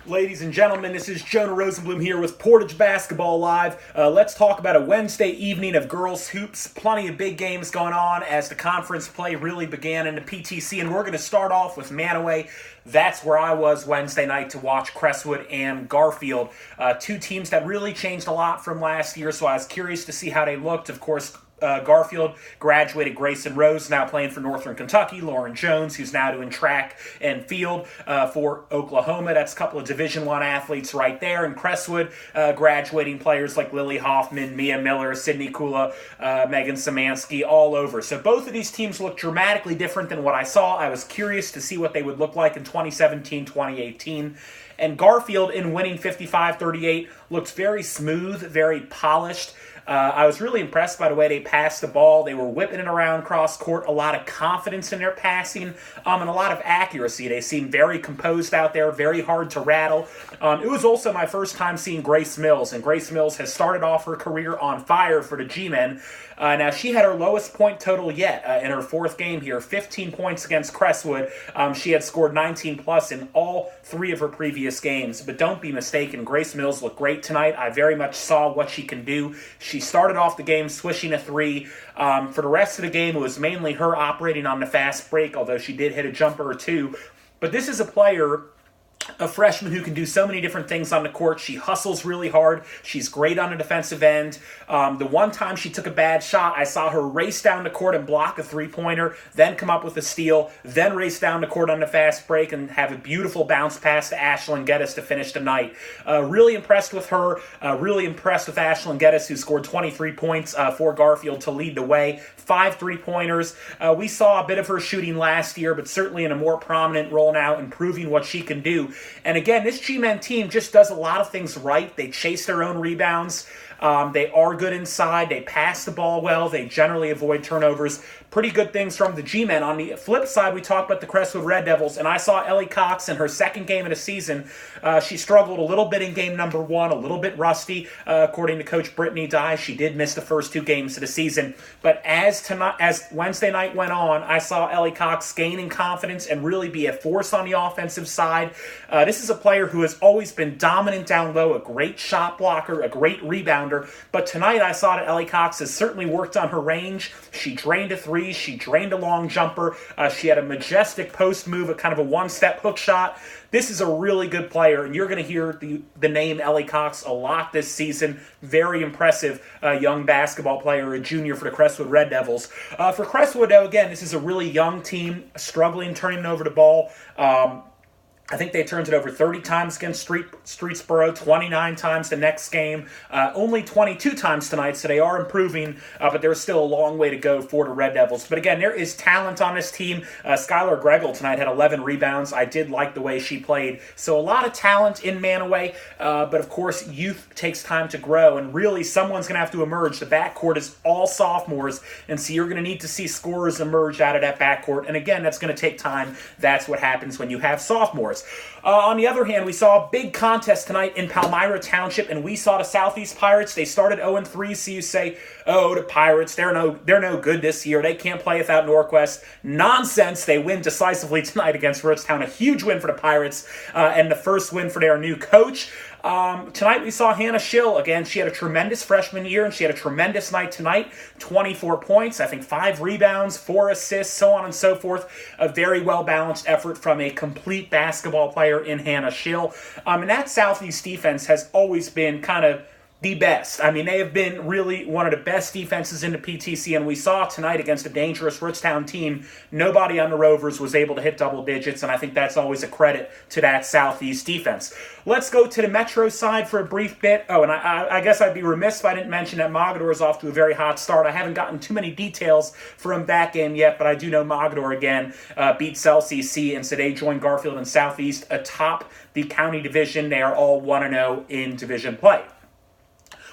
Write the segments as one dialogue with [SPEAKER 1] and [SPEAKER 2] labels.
[SPEAKER 1] Ladies and gentlemen, this is Jonah Rosenblum here with Portage Basketball Live. Let's talk about a Wednesday evening of girls hoops. Plenty of big games going on as the conference play really began in the PTC, and we're going to start off with Manaway. That's where I was Wednesday night to watch Crestwood and Garfield. Two teams that really changed a lot from last year, so I was curious to see how they looked. Of course, Garfield graduated Grayson Rose, now playing for Northern Kentucky. Lauren Jones, who's now doing track and field for Oklahoma. That's a couple of Division I athletes right there. And Crestwood graduating players like Lily Hoffman, Mia Miller, Sydney Kula, Megan Szymanski, all over. So both of these teams look dramatically different than what I saw. I was curious to see what they would look like in 2017, 2018. And Garfield, in winning 55-38, looked very smooth, very polished. I was really impressed by the way they passed the ball. They were whipping it around cross court, a lot of confidence in their passing, and a lot of accuracy. They seemed very composed out there, very hard to rattle. It was also my first time seeing Grace Mills, and Grace Mills has started off her career on fire for the G-Men. Now, she had her lowest point total yet in her fourth game here, 15 points against Crestwood. She had scored 19-plus in all three of her previous games. But don't be mistaken, Grace Mills looked great tonight. I very much saw what she can do. She started off the game swishing a three. For the rest of the game, it was mainly her operating on the fast break, although she did hit a jumper or two. But this is a player, a freshman who can do so many different things on the court. She hustles really hard. She's great on the defensive end. The one time she took a bad shot, I saw her race down the court and block a three-pointer, then come up with a steal, then race down the court on the fast break and have a beautiful bounce pass to Ashlyn Geddes to finish the night. Really impressed with her. Really impressed with Ashlyn Geddes, who scored 23 points for Garfield to lead the way. 5 3-pointers. We saw a bit of her shooting last year, but certainly in a more prominent role now, improving what she can do. And again, this G-Men team just does a lot of things right. They chase their own rebounds. They are good inside. They pass the ball well. They generally avoid turnovers. Pretty good things from the G-Men. On the flip side, we talked about the Crestwood Red Devils, and I saw Ellie Cox in her second game of the season. She struggled a little bit in game number 1, a little bit rusty. According to Coach Brittany Dye, she did miss the first 2 games of the season. But as Wednesday night went on, I saw Ellie Cox gaining confidence and really be a force on the offensive side. This is a player who has always been dominant down low, a great shot blocker, a great rebounder. But tonight I saw that Ellie Cox has certainly worked on her range. She drained a 3. She drained a long jumper. She had a majestic post move, a kind of a one-step hook shot. This is a really good player, and you're going to hear the name Ellie Cox a lot this season. Very impressive young basketball player, a junior for the Crestwood Red Devils. For Crestwood, though, again, this is a really young team, struggling turning over the ball. I think they turned it over 30 times against Streetsboro, 29 times the next game, only 22 times tonight, so they are improving, but there's still a long way to go for the Red Devils. But again, there is talent on this team. Skylar Gregel tonight had 11 rebounds. I did like the way she played. So a lot of talent in Manaway, but of course, youth takes time to grow, and really someone's going to have to emerge. The backcourt is all sophomores, and so you're going to need to see scorers emerge out of that backcourt, and again, that's going to take time. That's what happens when you have sophomores. On the other hand, we saw a big contest tonight in Palmyra Township, and we saw the Southeast Pirates. They started 0-3, so you say, oh, the Pirates, they're no good this year. They can't play without Norquest. Nonsense. They win decisively tonight against Rootstown. A huge win for the Pirates, and the first win for their new coach. Tonight we saw Hannah Schill. Again, she had a tremendous freshman year, and she had a tremendous night tonight. 24 points, I think 5 rebounds, 4 assists, so on and so forth. A very well-balanced effort from a complete basketball player in Hannah Schill. And that Southeast defense has always been kind of the best. I mean, they have been really one of the best defenses in the PTC, and we saw tonight against a dangerous Rootstown team, nobody on the Rovers was able to hit double digits, and I think that's always a credit to that Southeast defense. Let's go to the Metro side for a brief bit. Oh, and I guess I'd be remiss if I didn't mention that Mogador is off to a very hot start. I haven't gotten too many details from that game yet, but I do know Mogador again beat Cell CC, and so they joined Garfield and Southeast atop the county division. They are all 1-0 in division play.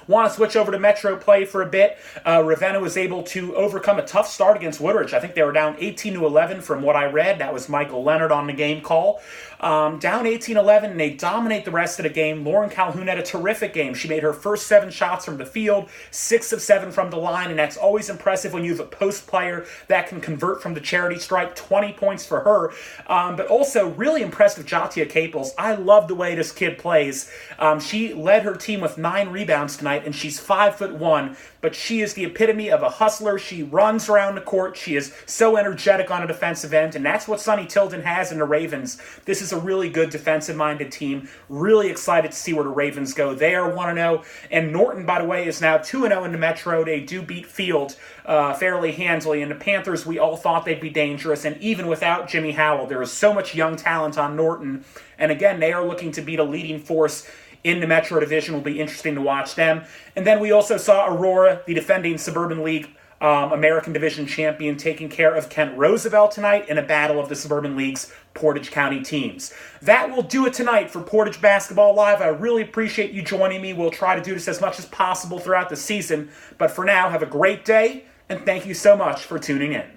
[SPEAKER 1] Want to switch over to Metro play for a bit. Ravenna was able to overcome a tough start against Woodridge. I think they were down 18-11 from what I read. That was Michael Leonard on the game call. Down 18-11, and they dominate the rest of the game. Lauren Calhoun had a terrific game. She made her first 7 shots from the field, 6 of 7 from the line, and that's always impressive when you have a post player that can convert from the charity stripe. 20 points for her. But also really impressed with Jatia Caples. I love the way this kid plays. She led her team with 9 rebounds tonight, and she's 5'1", but she is the epitome of a hustler. She runs around the court. She is so energetic on a defensive end, and that's what Sonny Tilden has in the Ravens. This is a really good defensive-minded team. Really excited to see where the Ravens go. They are 1-0, and Norton, by the way, is now 2-0 in the Metro. They do beat Field fairly handily, and the Panthers, we all thought they'd be dangerous, and even without Jimmy Howell, there is so much young talent on Norton, and again, they are looking to be the leading force in the Metro Division. Will be interesting to watch them. And then we also saw Aurora, the defending Suburban League American Division champion, taking care of Kent Roosevelt tonight in a battle of the Suburban League's Portage County teams. That will do it tonight for Portage Basketball Live. I really appreciate you joining me. We'll try to do this as much as possible throughout the season. But for now, have a great day, and thank you so much for tuning in.